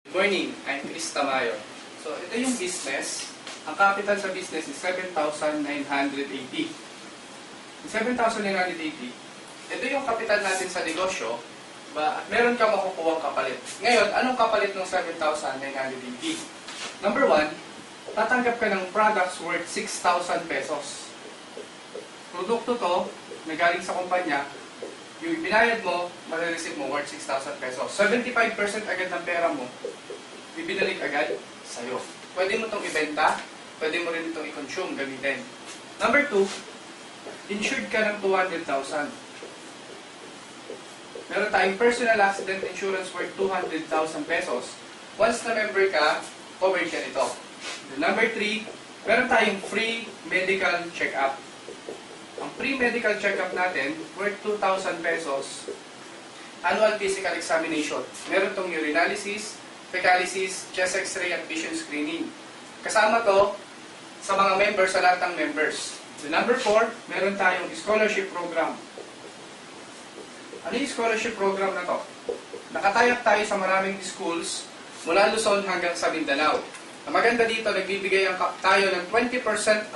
Good morning, I'm Chris Tamayo. So, ito yung business. Ang capital sa business is 7,980. Yung 7,980, ito yung capital natin sa negosyo, at meron ka makukuha kapalit. Ngayon, anong kapalit ng 7,980? Number 1, tatanggap ka ng products worth 6,000 pesos. Produkto to, na galing sa kumpanya, yung binayad mo, marireceive mo worth 6,000 pesos. 75% agad ng pera mo, ibinalik agad sa'yo. Pwede mo itong ibenta, pwede mo rin itong i-consume, gamitin. Number 2, insured ka ng 200,000. Meron tayong personal accident insurance worth 200,000 pesos. Once na member ka, covered ka nito. Number 3, meron tayong free medical check-up. Ang free medical check-up natin, worth 2,000 pesos, annual physical examination. Meron tong urinalysis, fecalysis, chest x-ray at vision screening. Kasama to sa mga members, sa lahat ng members. Number 4, meron tayong scholarship program. Ano yung scholarship program na to? Nakatayak tayo sa maraming schools mula Luzon hanggang sa Mindanao. Ang maganda dito, nagbibigay tayo ng 20%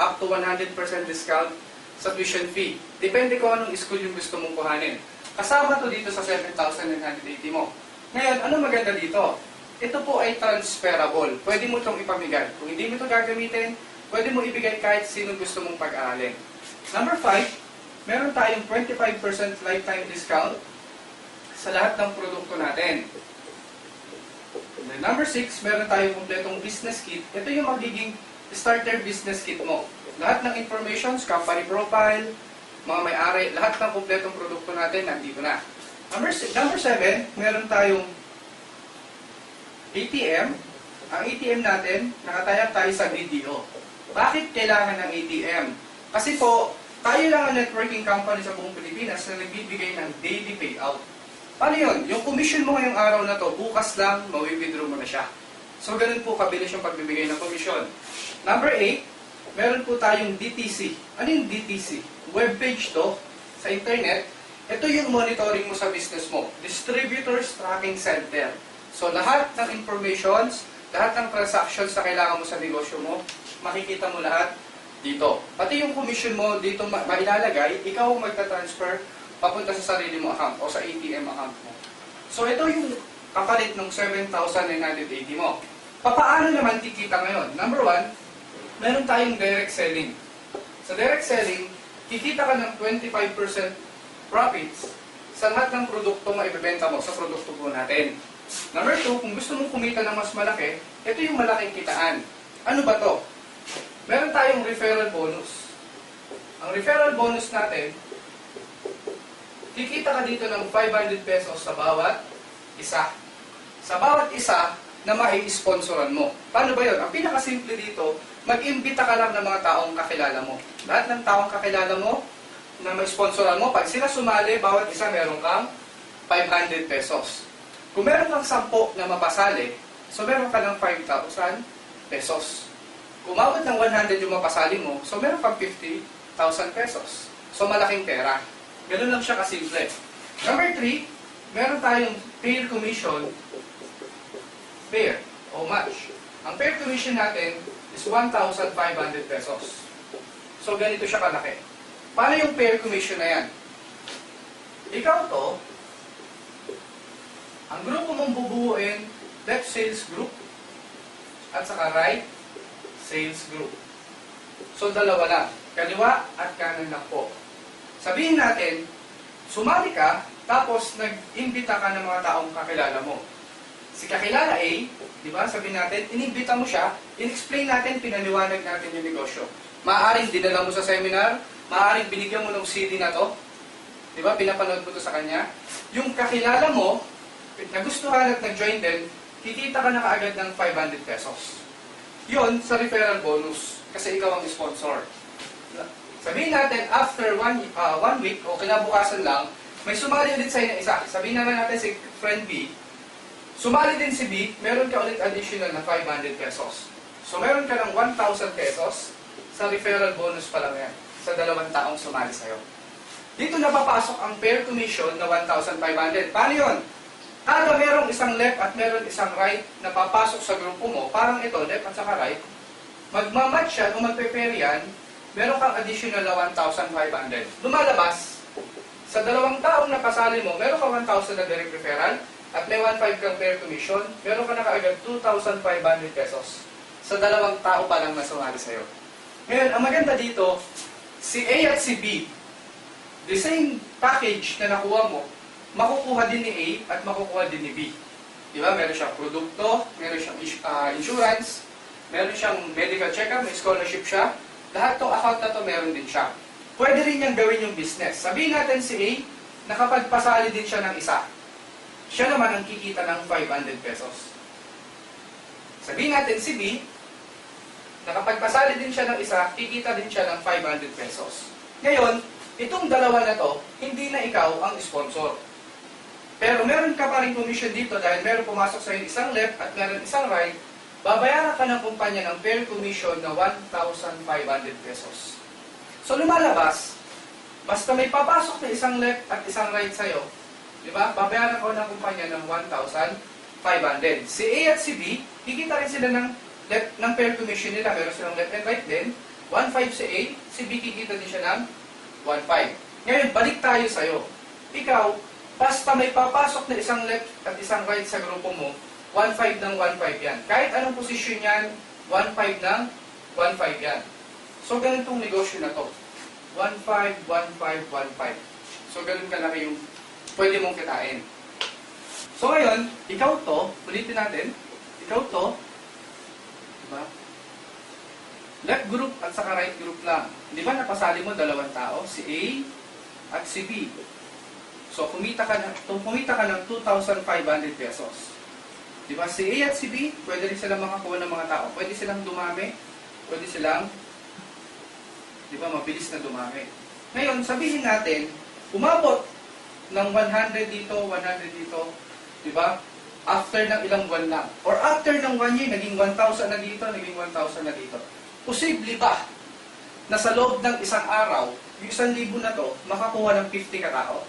up to 100% discount sa tuition fee. Depende kung anong school yung gusto mong kuhanin. Kasama to dito sa 7,980 mo. Ngayon, ano maganda dito? Ito po ay transferable. Pwede mo itong ipamigay. Kung hindi mo ito gagamitin, pwede mo ibigay kahit sino gusto mong pag-aralin. Number 5, meron tayong 25% lifetime discount sa lahat ng produkto natin. And then number 6, meron tayong kompletong business kit. Ito yung magiging starter business kit mo. Lahat ng informations, company profile, mga may-ari, lahat ng kompletong produkto natin nandito na. Number 7, meron tayong ATM. Ang ATM natin, nakatayak tayo sa BDO. Bakit kailangan ng ATM? Kasi po, tayo lang ang networking company sa buong Pilipinas na nagbibigay ng daily payout. Paano yun? Yung commission mo ngayong araw na to, bukas lang, mawi-withdraw mo na siya. So, ganun po kabilis yung pagbibigay ng commission. Number 8, meron po tayong DTC. Ano yung DTC? Webpage to, sa internet. Ito yung monitoring mo sa business mo. Distributors Tracking Center. So, lahat ng informations, lahat ng transactions na kailangan mo sa negosyo mo, makikita mo lahat dito. Pati yung commission mo dito mailalagay, ikaw ang magta-transfer papunta sa sarili mo account o sa ATM account mo. So, ito yung kapalit ng 7,980 mo. Paano naman kikita ngayon? Number 1, meron tayong direct selling. Sa direct selling, kikita ka ng 25% profits sa lahat ng produkto na ibebenta mo sa produkto po natin. Number 2, kung gusto mong kumita ng mas malaki, ito yung malaking kitaan. Ano ba to? Meron tayong referral bonus. Ang referral bonus natin, kikita ka dito ng 500 pesos sa bawat isa. Sa bawat isa na mai-sponsoran mo. Paano ba yun? Ang pinakasimple dito, mag-imbita ka lang ng mga taong kakilala mo. Lahat ng taong kakilala mo na may sponsoran mo, pag sila sumali, bawat isa meron kang 500 pesos. Kung meron kang 10 na mapasali, so meron ka ng 5,000 pesos. Kung umabot ng 100 yung mapasali mo, so meron kang 50,000 pesos. So malaking pera. Ganun lang siya kasimple. Number 3, meron tayong pair commission, pair o match. Ang pair commission natin is 1,500 pesos. So, ganito siya kalaki. Paano yung pair commission na yan? Ikaw to, ang grupo mong bubuuin, left sales group, at saka right sales group. So, dalawa lang. Kaliwa at kanan lang po. Sabihin natin, sumali ka, tapos nag-imbita ka ng mga taong kakilala mo. Si kakilala A, di ba, sabihin natin, inimbita mo siya, in-explain natin, pinaliwanag natin yung negosyo. Maaaring dinala mo sa seminar, maaaring binigyan mo ng CD na to, di ba, pinapanood mo to sa kanya. Yung kakilala mo, nagustuhan at nag-join din, kikita ka na kaagad ng 500 pesos. Yun sa referral bonus, kasi ikaw ang sponsor. Sabihin natin, after one week o kinabukasan lang, may sumali ulit sa'yo na isa. Sabihin naman natin si friend B, sumali din si B, meron ka ulit additional na 500 pesos. So, meron ka ng 1,000 pesos sa referral bonus pa lang yan, sa 2 taong sumali sa'yo. Dito napapasok ang pair commission na 1,500. Paano yun? Kada merong isang left at meron isang right na papasok sa grupo mo, parang ito, left at saka right, magmamatch yan o magpe-pair yan, meron kang additional na 1,500. Lumalabas, sa dalawang taong napasali mo, meron kang 1,000 na direct referral at may 1,500 kang pair commission, meron ka na kaagad 2,500 pesos sa dalawang tao pa lang na sumali sa'yo. Ngayon, ang maganda dito, si A at si B, the same package na nakuha mo, makukuha din ni A at makukuha din ni B. Diba? Meron siyang produkto, meron siyang insurance, meron siyang medical check-up, may scholarship siya. Lahat ng account na to meron din siya. Pwede rin niyang gawin yung business. Sabihin natin si A, nakapagpasali din siya ng isa. Siya naman ang kikita ng 500 pesos. Sabihin natin si B, nakapagpasali din siya ng isa, kikita din siya ng 500 pesos. Ngayon, itong dalawa na to, hindi na ikaw ang sponsor. Pero meron ka pa rin commission dito dahil meron pumasok sa isang left at meron isang right, babayaran ka ng kumpanya ng pair commission na 1,500 pesos. So lumalabas, basta may papasok na isang left at isang right sa'yo, di ba? Babayaran ko ng kumpanya ng 1,500. Si A at si B, kikita rin sila ng pair commission nila. Meron silang left and right din. 1,500 si A, si B kikita din siya ng 1,500. Ngayon, balik tayo sa'yo. Ikaw, basta may papasok na isang left at isang right sa grupo mo, 1,500 ng 1,500 yan. Kahit anong posisyon yan, 1,500 ng 1,500 yan. So, ganitong negosyo na to. 1,500, 1,500, 1,500. So, ganun kalaki yung pwede mong kitain. So, ngayon, ikaw to, ulitin natin, ikaw to, diba? Left group at saka right group lang. Di ba napasali mo dalawang tao, si A at si B. So, kumita ka ng 2,500 pesos. Di ba? Si A at si B, pwede rin silang makakuha ng mga tao. Pwede silang dumami, pwede silang, di ba, mabilis na dumami. Ngayon, sabihin natin, umabot ng 100 dito, 100 dito, di ba? After ng ilang buwan lang. Or after ng 1 year, naging 1,000 na dito, naging 1,000 na dito. Posible ba na sa loob ng isang araw, yung 1,000 na to, makakuha ng 50 katao?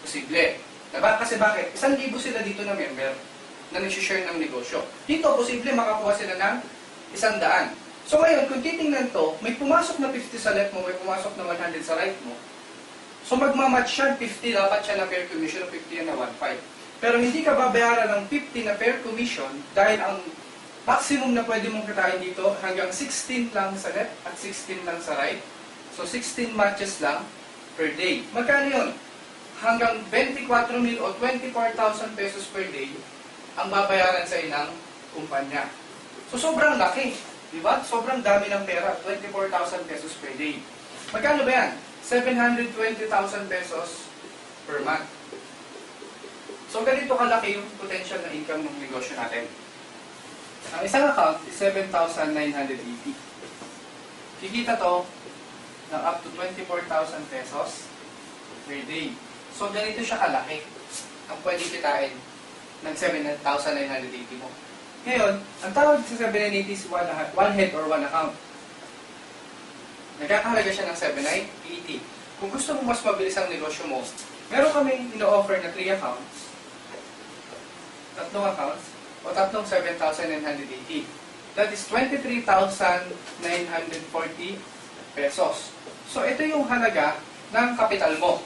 Posible. Diba? Kasi bakit? 1,000 sila dito na member na nag-share ng negosyo. Dito, posible makakuha sila ng 100. So ngayon, kung titingnan to, may pumasok na 50 sa left mo, may pumasok na 100 sa right mo. So magmamatch yan, 50 dapat siya na pair commission, 50 yan na 1,500. Pero hindi ka babayaran ng 50 na pair commission dahil ang maximum na pwede mong kitain dito hanggang 16 lang sa left at 16 lang sa right. So 16 matches lang per day. Magkano yun? Hanggang 24,000 o 24,000 pesos per day ang babayaran sa ilang kumpanya. So sobrang laki. Diba? Sobrang dami ng pera. 24,000 pesos per day. Magkano ba yan? 720,000 pesos per month. So ganito kalaki yung potential na income ng negosyo natin. Ang isang account is 7,980. Kikita to ng up to 24,000 pesos per day. So, ganito siya kalaki ang pwede kitain ng 7,980 mo. Ngayon, ang tawag sa 7,980 is one head or one account. Nagkakahalaga siya ng 7,980. Kung gusto mo mas mabilis ang negosyo mo, meron kami ino-offer na 3 accounts, tatlong accounts, o tatlong 7,980. That is 23,940 pesos. So, ito yung halaga ng kapital mo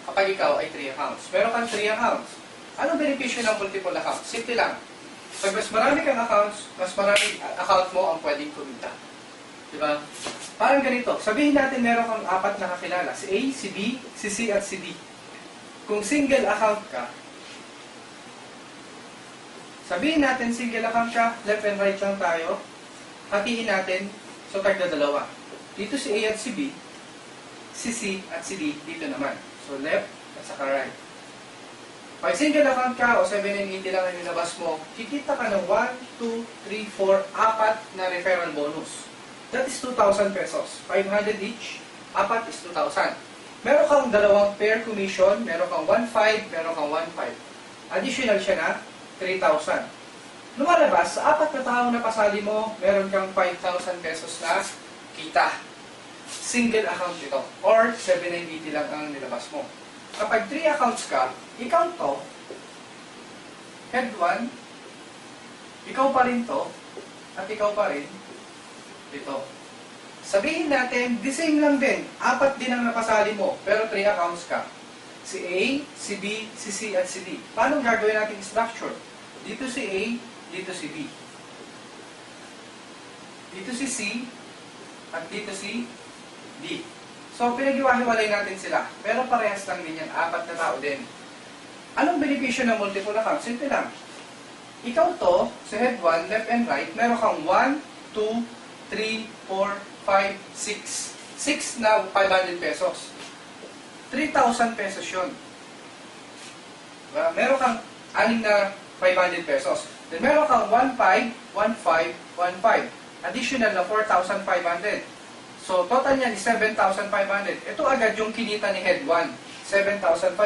kapag ikaw ay 3 accounts. Meron kang 3 accounts. Anong benepisyo ng multiple accounts? Simple lang. Pag mas marami kang accounts, mas marami account mo ang pwedeng kumita. Diba? Parang ganito. Sabihin natin meron kang 4 na kakilala. Si A, si B, si C, at si D. Kung single account ka, sabihin natin single account ka, left and right lang tayo, hatiin natin, so tagda dalawa. Dito si A at si B, si C at si D, dito naman. So left at saka right. Pag single account ka o 7,980 lang ang nilabas mo, kikita ka ng 1, 2, 3, 4, 4 na referral bonus. That is 2,000 pesos. 500 each, 4 is 2,000. Meron kang dalawang pair commission, meron kang 1,500, meron kang 1,500. Additional siya na 3,000. Lumalabas, sa 4 na tao na pasali mo, meron kang 5,000 pesos na kita. Single account ito. Or 7,980 lang ang nilabas mo. Kapag 3 accounts ka, i-count to, head 1, ikaw pa rin to, at ikaw pa rin ito. Sabihin natin, the same lang din. 4 din ang napasali mo, pero 3 accounts ka. Si A, si B, si C, at si D. Paano gagawin natin structure? Dito si A, dito si B. Dito si C, at dito si D. So, pinag-iwahiwalay natin sila. Pero parehas lang din yan. 4 na tao din. Anong benepisyo ng multiple account? Simple lang. Ikaw to, sa head 1, left and right, meron kang 1, 2, 3, 4, 5, 6. 6 na 500 pesos. 3,000 pesos yun. Diba? Meron kang 6 na 500 pesos. Then meron kang 1,500, 1,500, 1,500. Additional na 4,500. So, total niyan is 7,500. Ito agad yung kinita ni head 1. 7,500.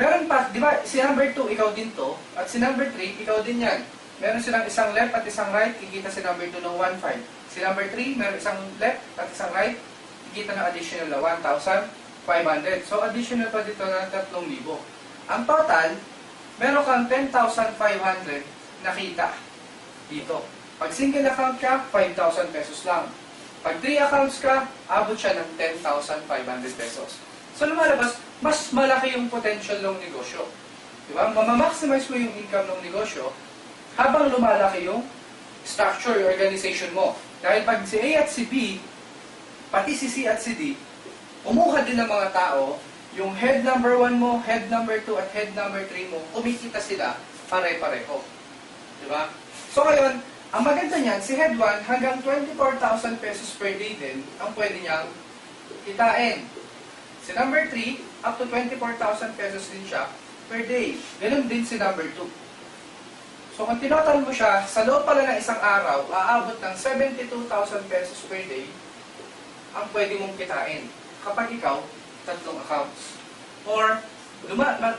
Meron pa, di ba, si number 2, ikaw din to. At si number 3, ikaw din yan. Meron silang isang left at isang right, kikita si number 2 ng 1,500. Si number 3, meron isang left at isang right, kikita ng additional na 1,500. So, additional pa dito na 3,000. Ang total, meron kang 10,500 na kita dito. Pag single account ka, 5,000 pesos lang. Pag 3 accounts ka, abot siya ng 10,500 pesos. So, lumalabas, mas malaki yung potential ng negosyo. Diba? Mamamaximize mo yung income ng negosyo habang lumalaki yung structure, yung organization mo. Dahil pag si A at si B, pati si C at si D, umuha din ng mga tao, yung head number 1 mo, head number 2, at head number 3 mo, kumikita sila pare-pareho. Diba? So ngayon, ang maganda niyan, si head 1 hanggang 24,000 pesos per day din ang pwede niyang kitain. Si number 3, up to 24,000 pesos din siya per day. Ganun din si number 2. So kung tinotal mo siya, sa loob pala ng isang araw, aabot ng 72,000 pesos per day ang pwede mong kitain kapag ikaw 3 accounts. Or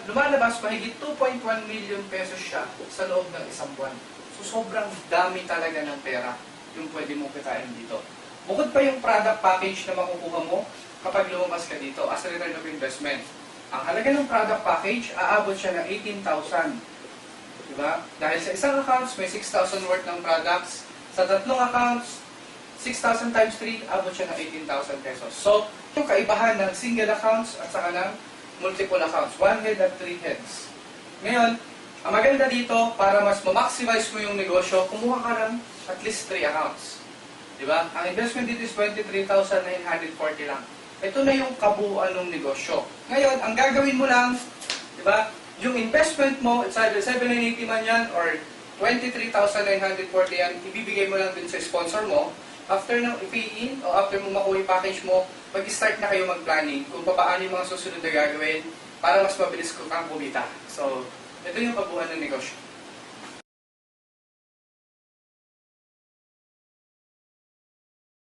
lumalabas mahigit 2.1 million pesos siya sa loob ng isang buwan. So sobrang dami talaga ng pera yung pwede mong kitain dito. Bukod pa yung product package na makukuha mo kapag lumabas ka dito as a return of investment. Ang halaga ng product package, aabot siya ng 18,000. Diba? Dahil sa isang accounts, may 6,000 worth ng products. Sa 3 accounts, 6,000 times 3, abot siya ng 18,000 pesos. So, yung kaibahan ng single accounts at saka ng multiple accounts. 1 head at 3 heads. Ngayon, ang maganda dito, para mas ma-maximize mo yung negosyo, kumuha ka ng at least 3 accounts. Diba? Ang investment dito is 23,940 lang. Ito na yung kabuuan ng negosyo. Ngayon, ang gagawin mo lang, diba? Yung investment mo, it's either 7,980 man yan or 23,940 yan, ibibigay mo lang din sa sponsor mo. After ng i-pay-in o after mo makuha yung package mo, mag-start na kayo mag-planning kung paano yung mga susunod na gagawin para mas mabilis kang kumita. So, ito yung kabuuan ng negosyo.